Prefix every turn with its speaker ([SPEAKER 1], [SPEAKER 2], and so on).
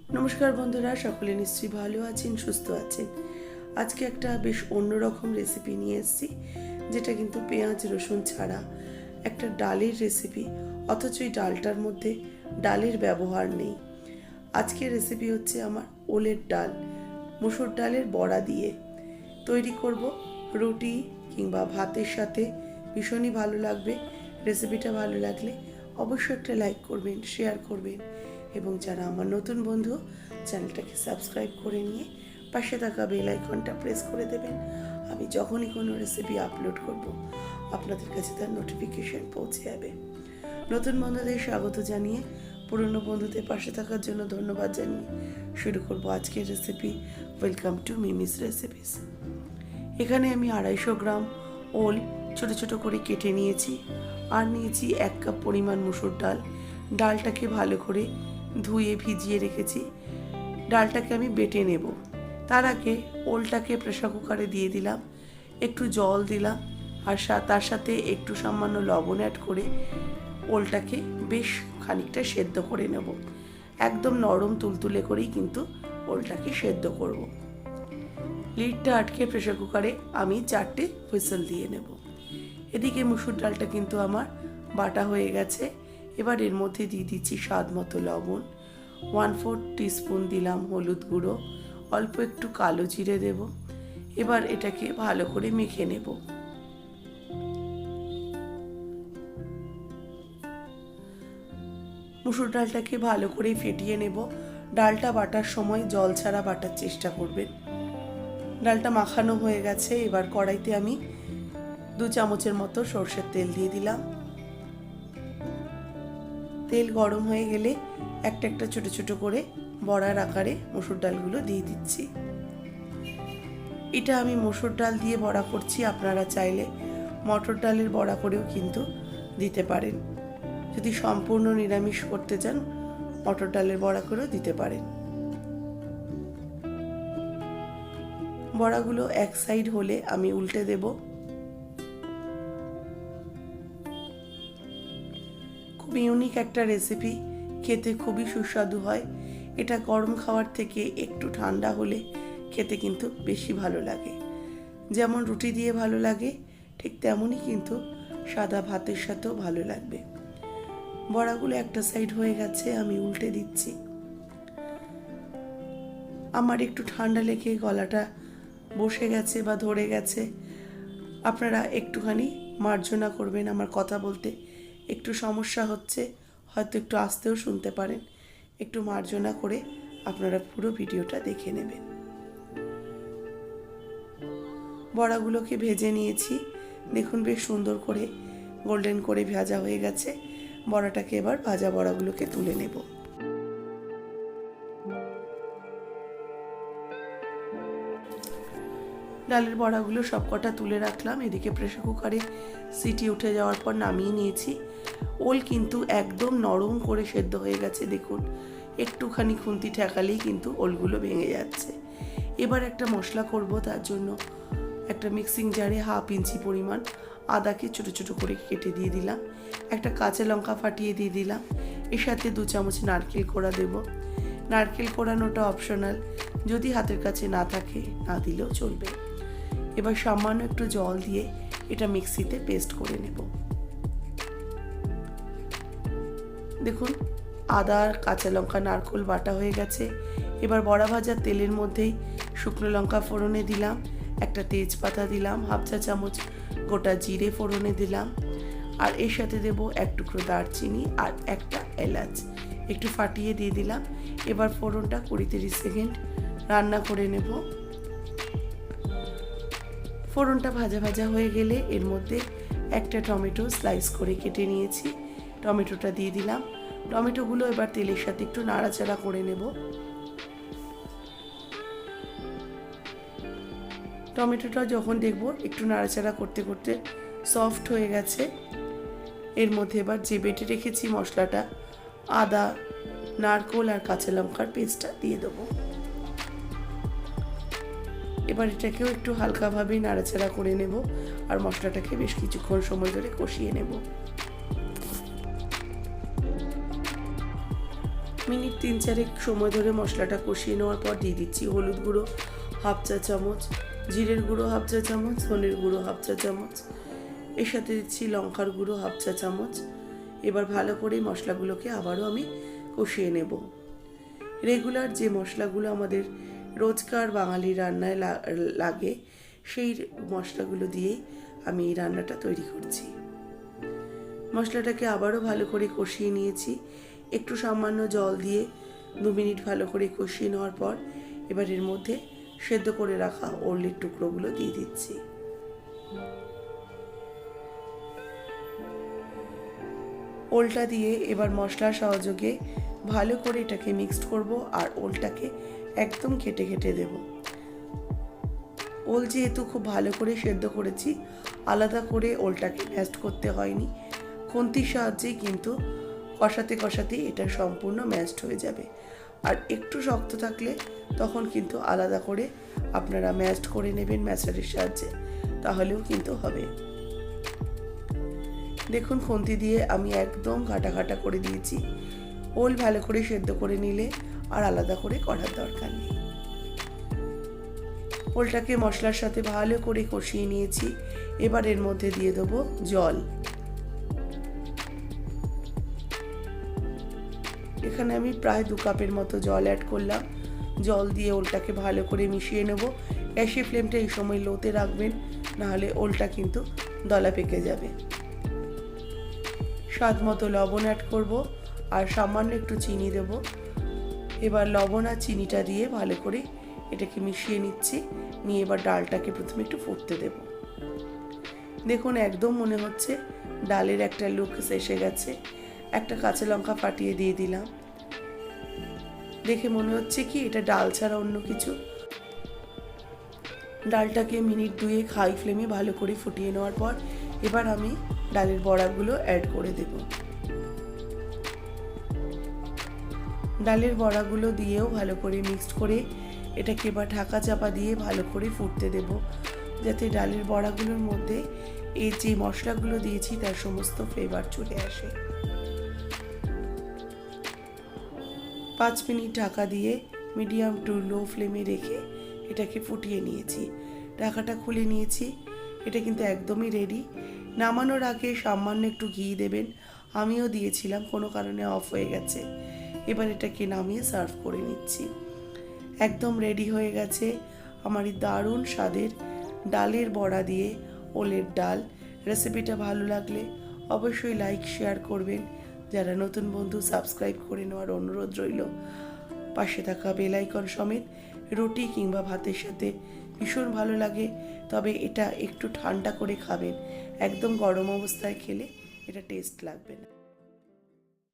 [SPEAKER 1] নমস্কার বন্ধুরা, সকলে নিশ্চয়ই ভালো আছেন, সুস্থ আছেন। আজকে একটা বেশ অন্যরকম রেসিপি নিয়ে এসেছি, যেটা কিন্তু পেঁয়াজ রসুন ছাড়া একটা ডালের রেসিপি, অথচ এই ডালটার মধ্যে ডালের ব্যবহার নেই। আজকের রেসিপি হচ্ছে আমার ওলের ডাল, মুসুর ডালের বড়া দিয়ে তৈরি করব। রুটি কিংবা ভাতের সাথে ভীষণই ভালো লাগবে। রেসিপিটা ভালো লাগলে অবশ্যই একটা লাইক করবেন, শেয়ার করবেন এবং যারা আমার নতুন বন্ধু, চ্যানেলটাকে সাবস্ক্রাইব করে নিয়ে পাশে থাকা বেল আইকনটা প্রেস করে দেবেন। আমি যখনই কোনো রেসিপি আপলোড করব আপনাদের কাছে তার নোটিফিকেশন পৌঁছে যাবে। নতুন বন্ধুদের স্বাগত জানিয়ে, পুরনো বন্ধুদের পাশে থাকার জন্য ধন্যবাদ জানিয়ে শুরু করব আজকের recipe. Welcome to Mimi's recipes. এখানে আমি 250 গ্রাম ওল ছোট ছোট করে কেটে নিয়েছি, আর নিয়েছি 1 কাপ পরিমাণ মুসুর ডাল। ডালটাকে ভালো করে ধুয়ে ভিজিয়ে রেখেছি। ডালটাকে আমি বেটে নেব। তার আগে ওলটাকে প্রেসার কুকারে দিয়ে দিলাম, একটু জল দিলাম, আর তার সাথে একটু সামান্য লবণ অ্যাড করে ওলটাকে বেশ খানিকটা সেদ্ধ করে নেব। একদম নরম তুলতুলে করেই কিন্তু ওলটাকে সেদ্ধ করব। লিডটা আটকে প্রেসার কুকারে আমি 4টে হুইসেল দিয়ে নেব। এদিকে মুসুর ডালটা কিন্তু আমার বাটা হয়ে গেছে। এবার এর মধ্যে দিয়ে দিচ্ছি স্বাদ মতো লবণ, 1/4 টিস্পুন দিলাম হলুদ গুঁড়ো, অল্প একটু কালো জিরে দেব। এবার এটাকে ভালো করে মেখে নেব। মুসুর ডালটাকে ভালো করে ফেটিয়ে নেব। ডালটা বাটার সময় জল ছাড়া বাটার চেষ্টা করবেন। ডালটা মাখানো হয়ে গেছে। এবার কড়াইতে আমি 2 চামচের মতো সরষের তেল দিয়ে দিলাম। তেল গরম হয়ে গেলে একটা একটা ছোট ছোট করে বড়ার আকারে মসুর ডালগুলো দিয়ে দিচ্ছি। এটা আমি মসুর ডাল দিয়ে বড়া করছি, আপনারা চাইলে মটর ডালের বড়া করেও কিন্তু দিতে পারেন। যদি সম্পূর্ণ নিরামিষ করতে চান, মটর ডালের বড়া করেও দিতে পারেন। বড়াগুলো এক সাইড হলে আমি উল্টে দেব। খুব ইউনিক একটা রেসিপি, খেতে খুবই সুস্বাদু হয়। এটা গরম খাওয়ার থেকে একটু ঠান্ডা হলে খেতে কিন্তু বেশি ভালো লাগে। যেমন রুটি দিয়ে ভালো লাগে, ঠিক তেমনই কিন্তু সাদা ভাতের সাথেও ভালো লাগবে। বড়াগুলো একটা সাইড হয়ে গেছে, আমি উল্টে দিচ্ছি। আমার একটু ঠান্ডা লেগে গলাটা বসে গেছে বা ধরে গেছে, আপনারা একটুখানি মার্জনা করবেন। আমার কথা বলতে একটু সমস্যা হচ্ছে, হয়তো একটু আস্তেও শুনতে পারেন। একটু মার্জনা করে আপনারা পুরো ভিডিওটা দেখে নেবেন। বড়াগুলোকে ভেজে নিয়েছি, দেখুন বেশ সুন্দর করে গোল্ডেন করে ভাজা হয়ে গেছে। বড়াটাকে এবার ভাজা বড়াগুলোকে তুলে নেব। ডালের বড়াগুলো সবকটা তুলে রাখলাম। এদিকে প্রেসার কুকারে সিটি উঠে যাওয়ার পর নামিয়ে নিয়েছি। ওল কিন্তু একদম নরম করে সেদ্ধ হয়ে গেছে, দেখুন একটুখানি খুন্তি ঠেকালেই কিন্তু ওলগুলো ভেঙে যাচ্ছে। এবার একটা মশলা করব, তার জন্য একটা মিক্সিং জারে 1/2 ইঞ্চি পরিমাণ আদাকে ছোটো ছোটো করে কেটে দিয়ে দিলাম। একটা কাঁচা লঙ্কা ফাটিয়ে দিয়ে দিলাম। এর সাথে 2 চামচ নারকেল কোড়া দেব। নারকেল কোড়ানোটা অপশনাল, যদি হাতের কাছে না থাকে না দিলেও চলবে। এবার সামান্য একটু জল দিয়ে এটা মিক্সিতে পেস্ট করে নেব। দেখুন আদা, কাঁচা লঙ্কা, নারকেল বাটা হয়ে গেছে। এবার বড়া ভাজার তেলের মধ্যেই শুকনো লঙ্কা ফোড়নে দিলাম, একটা তেজপাতা দিলাম, 1/2 চা চামচ গোটা জিরে ফোড়নে দিলাম, আর এর সাথে দেব 1 টুকরো দারচিনি আর একটা এলাচ, একটু ফাটিয়ে দিয়ে দিলাম। এবার ফোড়নটা 20-30 সেকেন্ড রান্না করে নেব। ফোড়নটা ভাজা ভাজা হয়ে গেলে এর মধ্যে একটা টমেটো স্লাইস করে কেটে নিয়েছি, টমেটোটা দিয়ে দিলাম। টমেটোগুলো এবার তেলের সাথে একটু নাড়াচাড়া করে নেব। টমেটোটা যখন দেখব একটু নাড়াচাড়া করতে করতে সফট হয়ে গেছে, এর মধ্যে এবার যে বেটে রেখেছি মশলাটা, আদা, নারকেল আর কাঁচা লঙ্কার পেস্টটা দিয়ে দেবো। এবার এটাকেও একটু হালকাভাবে নাড়াচাড়া করে নেব, আর মশলাটাকে বেশ কিছুক্ষণ সময় ধরে কষিয়ে নেব। মিনিট 3-4 সময় ধরে মশলাটা কষিয়ে নেওয়ার পর দিয়ে দিচ্ছি হলুদ গুঁড়ো হাফ চা চামচ, জিরের গুঁড়ো হাফ চা চামচ, ধনের গুঁড়ো হাফ চা চামচ, এর সাথে দিচ্ছি লঙ্কার গুঁড়ো হাফ চা চামচ। এবার ভালো করে মশলাগুলোকে আবারও আমি কষিয়ে নেব। রেগুলার যে মশলাগুলো আমাদের রোজকার বাঙালি রান্নায় লাগে সেই মশলাগুলো দিয়েই আমি এই রান্নাটা তৈরি করছি। মশলাটাকে আবারও ভালো করে কষিয়ে নিয়েছি। একটু সামান্য জল দিয়ে 2 মিনিট ভালো করে কষিয়ে নেওয়ার পর এবার এর মধ্যে সেদ্ধ করে রাখা ওলের টুকরোগুলো দিয়ে দিচ্ছি। ওলটা দিয়ে এবার মশলার সহযোগে ভালো করে এটাকে মিক্সড করব আর ওলটাকে একদম ঘেটে ঘেটে দেব। ওল যেহেতু খুব ভালো করে সেদ্ধ করেছি, আলাদা করে ওলটাকে ম্যাশড করতে হয়নি। খুন্তির সাহায্যেই কিন্তু কষাতে কষাতেই এটা সম্পূর্ণ ম্যাশড হয়ে যাবে। আর একটু শক্ত থাকলে তখন কিন্তু আলাদা করে আপনারা ম্যাশড করে নেবেন ম্যাশারের সাহায্যে, তাহলেও কিন্তু হবে। দেখুন খুন্তি দিয়ে আমি একদম ঘাটা ঘাটা করে দিয়েছি। ওল ভালো করে সেদ্ধ করে নিলে আর আলাদা করে করার দরকার নেই। ওলটাকে মশলার সাথে ভালো করে কষিয়ে নিয়েছি। এবার এর মধ্যে দিয়ে দেবো জল। এখানে আমি প্রায় 2 কাপের মতো জল অ্যাড করলাম। জল দিয়ে ওলটাকে ভালো করে মিশিয়ে নেব। গ্যাসের ফ্লেমটা এই সময় লোতে রাখবেন, নাহলে ওলটা কিন্তু দলা পেকে যাবে। স্বাদ মতো লবণ অ্যাড করব আর সামান্য একটু চিনি দেব। এবার লবণ আর চিনিটা দিয়ে ভালো করে এটাকে মিশিয়ে নিচ্ছি। নিয়ে এবার ডালটাকে প্রথমে একটু ফুটতে দেব। দেখুন একদম মনে হচ্ছে ডালের একটা লুক এসে গেছে। একটা কাঁচা লঙ্কা ফাটিয়ে দিয়ে দিলাম। দেখে মনে হচ্ছে কি এটা ডাল ছাড়া অন্য কিছু। ডালটাকে মিনিট 2 হাই ফ্লেমে ভালো করে ফুটিয়ে নেওয়ার পর এবার আমি ডালের বড়াগুলো অ্যাড করে দেব। ডালের বড়াগুলো দিয়েও ভালো করে মিক্সড করে এটাকে এবার ঢাকা চাপা দিয়ে ভালো করে ফুটতে দেব, যাতে ডালের বড়াগুলোর মধ্যে এই যে মশলাগুলো দিয়েছি তার সমস্ত ফ্লেভার চলে আসে। 5 মিনিট ঢাকা দিয়ে মিডিয়াম টু লো ফ্লেমে রেখে এটাকে ফুটিয়ে নিয়েছি। ঢাকাটা খুলে নিয়েছি। এটা কিন্তু একদমই রেডি। নামানোর আগে সামান্য একটু ঘি দেবেন, আমিও দিয়েছিলাম, কোনো কারণে অফ হয়ে গেছে। এবার এটাকে নামিয়ে সার্ভ করে নিচ্ছি। একদম রেডি হয়ে গেছে আমার এই দারুণ স্বাদের ডালের বড়া দিয়ে ওলের ডাল। রেসিপিটা ভালো লাগলে অবশ্যই লাইক শেয়ার করবেন। যারা নতুন বন্ধু সাবস্ক্রাইব করে নেওয়ার অনুরোধ রইল। পাশে থাকা বেল আইকন সমেত রুটি কিংবা ভাতের সাথে ভীষণ ভালো লাগে। তবে এটা একটু ঠান্ডা করে খাবেন, একদম গরম অবস্থায় খেলে এটা টেস্ট লাগবে না।